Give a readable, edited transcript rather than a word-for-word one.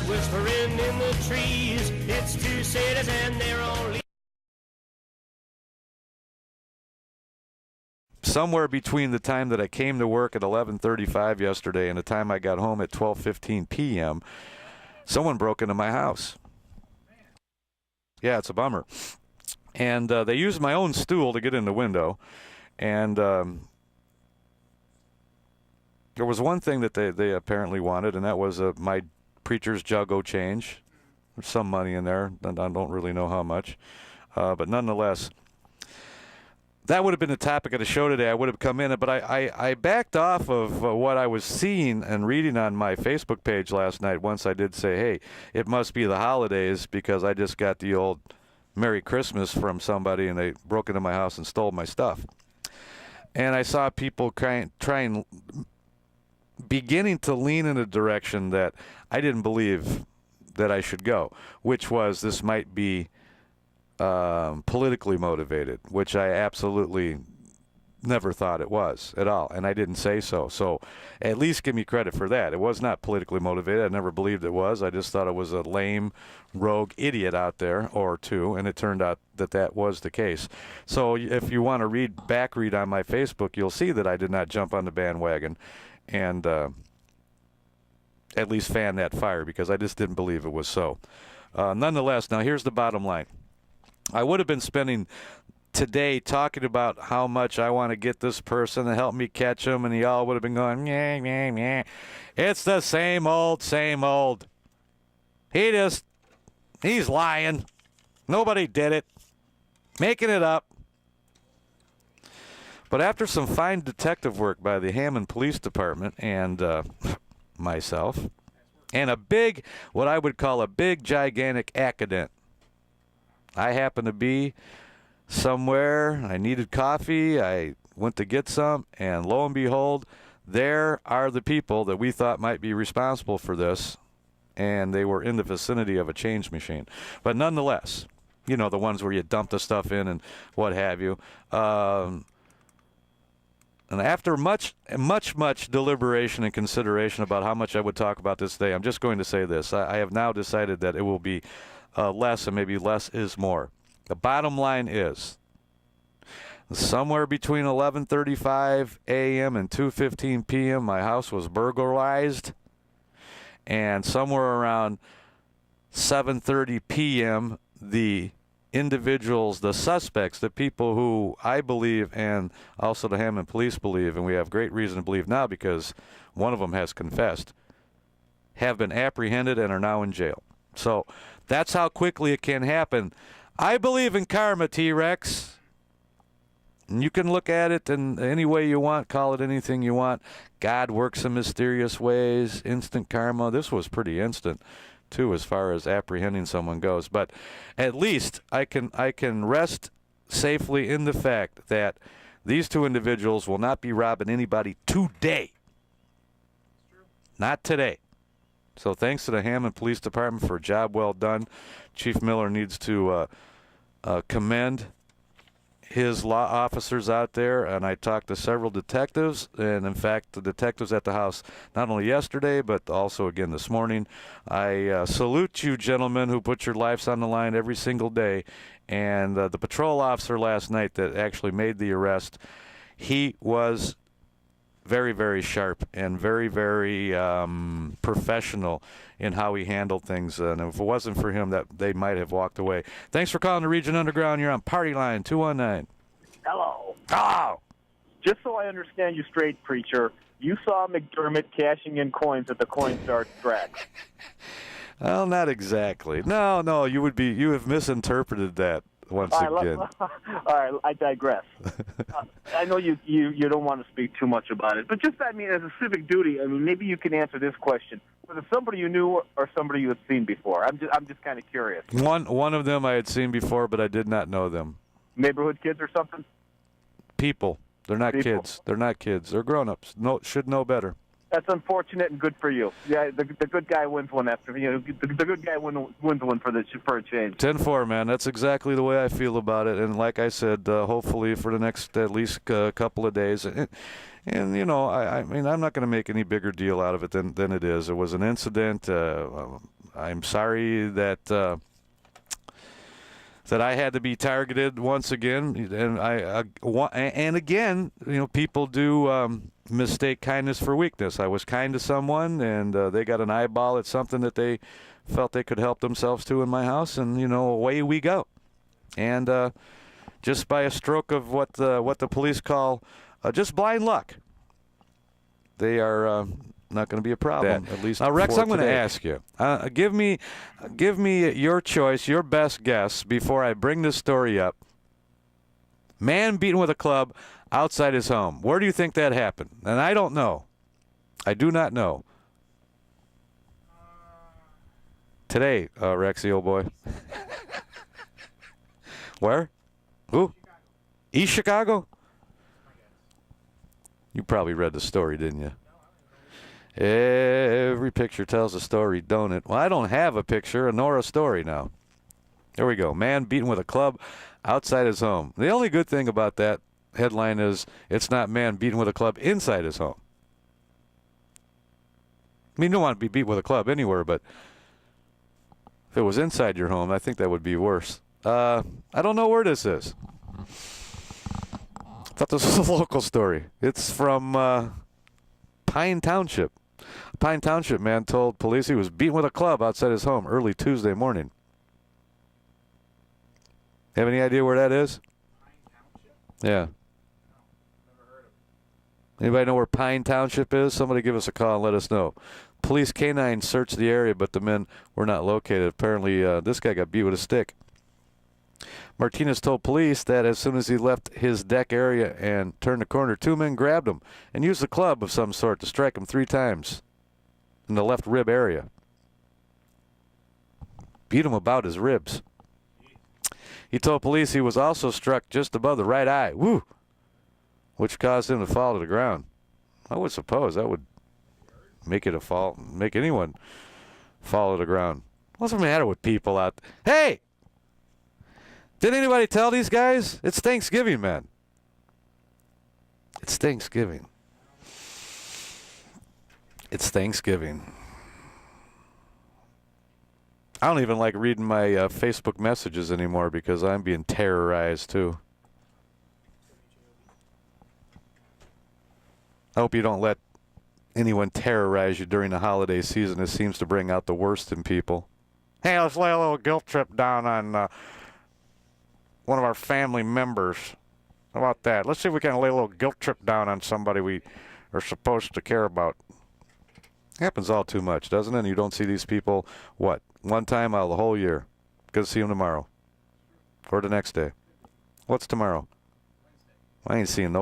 night whispering in the trees. It's two cities and they're only somewhere between the time that I came to work at 11:35 yesterday and the time I got home at 12:15 p.m., someone broke into my house. Yeah, it's a bummer. And they used my own stool to get in the window. And there was one thing that they apparently wanted, and that was my preacher's JOB change. There's some money in there. I don't really know how much. But nonetheless, that would have been the topic of the show today. I would have come in, but I backed off of what I was seeing and reading on my Facebook page last night once I did say, hey, it must be the holidays because I just got the old Merry Christmas from somebody and they broke into my house and stole my stuff. And I saw people trying beginning to lean in a direction that I didn't believe that I should go, which was this might be politically motivated, which I absolutely never thought it was at all, and I didn't say so. So at least give me credit for that. It was not politically motivated. I never believed it was. I just thought it was a lame, rogue idiot out there or two, and it turned out that that was the case. So if you want to read on my Facebook, you'll see that I did not jump on the bandwagon and at least fan that fire because I just didn't believe it was so. Nonetheless, now here's the bottom line. I would have been spending today talking about how much I want to get this person to help me catch him, and he all would have been going, yeah, yeah, yeah. It's the same old, same old. He's lying. Nobody did it. Making it up. But after some fine detective work by the Hammond Police Department and myself, and a big, what I would call a big, gigantic accident, I happened to be somewhere. I needed coffee. I went to get some, and lo and behold, there are the people that we thought might be responsible for this, and they were in the vicinity of a change machine. But nonetheless, you know, the ones where you dump the stuff in and what have you. And after much deliberation and consideration about how much I would talk about this today, I'm just going to say this. I have now decided that it will be less, and maybe less is more. The bottom line is somewhere between 11:35 a.m. and 2:15 p.m. my house was burglarized, and somewhere around 7:30 p.m. the individuals, the suspects, the people who I believe and also the Hammond police believe, and we have great reason to believe now because one of them has confessed, have been apprehended and are now in jail. So that's how quickly it can happen. I believe in karma, T-Rex. And you can look at it in any way you want, call it anything you want. God works in mysterious ways, instant karma. This was pretty instant, too, as far as apprehending someone goes. But at least I can rest safely in the fact that these two individuals will not be robbing anybody today. Not today. So thanks to the Hammond Police Department for a job well done. Chief Miller needs to commend his law officers out there, and I talked to several detectives, and in fact the detectives at the house not only yesterday but also again this morning. I salute you gentlemen who put your lives on the line every single day, and the patrol officer last night that actually made the arrest, he was very, very sharp and very, very professional in how he handled things. And if it wasn't for him, that they might have walked away. Thanks for calling the Region Underground. You're on Party Line 219. Hello. Oh! Just so I understand you straight, preacher, you saw McDermott cashing in coins at the Coinstar track. Well, not exactly. No, you have misinterpreted that. Once again. All right, I digress. I know you don't want to speak too much about it, but just, I mean, as a civic duty, I mean, maybe you can answer this question. Was it somebody you knew or somebody you had seen before? I'm just kind of curious. One of them I had seen before, but I did not know them. Neighborhood kids or something? People. They're not kids. They're not kids. They're grown-ups. Should know better. That's unfortunate and good for you. Yeah, the good guy wins one after the good guy wins one for a change. 10-4, man. That's exactly the way I feel about it. And like I said, hopefully for the next at least couple of days. And you know, I mean, I'm not going to make any bigger deal out of it than it is. It was an incident. I'm sorry that that I had to be targeted once again, and again, people do mistake kindness for weakness. I was kind to someone, and they got an eyeball at something that they felt they could help themselves to in my house, and away we go. And just by a stroke of what the police call just blind luck, they are not going to be a problem. At least Rex, I'm going to ask you. Give me your choice, your best guess before I bring this story up. Man beaten with a club outside his home. Where do you think that happened? And I don't know. I do not know. Today, Rexy, old boy. Where? Who? East Chicago? You probably read the story, didn't you? Every picture tells a story, don't it? Well, I don't have a picture nor a story now. There we go. Man beaten with a club outside his home. The only good thing about that headline is it's not man beaten with a club inside his home. I mean, you don't want to be beat with a club anywhere, but if it was inside your home, I think that would be worse. I don't know where this is. I thought this was a local story. It's from Pine Township. A Pine Township man told police he was beaten with a club outside his home early Tuesday morning. Have any idea where that is? Pine Township? Yeah. No, never heard of it. Anybody know where Pine Township is? Somebody give us a call and let us know. Police canines searched the area, but the men were not located. Apparently, this guy got beat with a stick. Martinez told police that as soon as he left his deck area and turned the corner, two men grabbed him and used a club of some sort to strike him 3 times in the left rib area. Beat him about his ribs. He told police he was also struck just above the right eye, which caused him to fall to the ground. I would suppose that would make anyone fall to the ground. What's the matter with people out there? Hey! Did anybody tell these guys? It's Thanksgiving, man. It's Thanksgiving. It's Thanksgiving. I don't even like reading my Facebook messages anymore because I'm being terrorized, too. I hope you don't let anyone terrorize you during the holiday season. It seems to bring out the worst in people. Hey, let's lay a little guilt trip down on one of our family members. How about that? Let's see if we can lay a little guilt trip down on somebody we are supposed to care about. Happens all too much, doesn't it? And you don't see these people, one time out of the whole year. Good to see them tomorrow. Or the next day. What's tomorrow? I ain't seeing no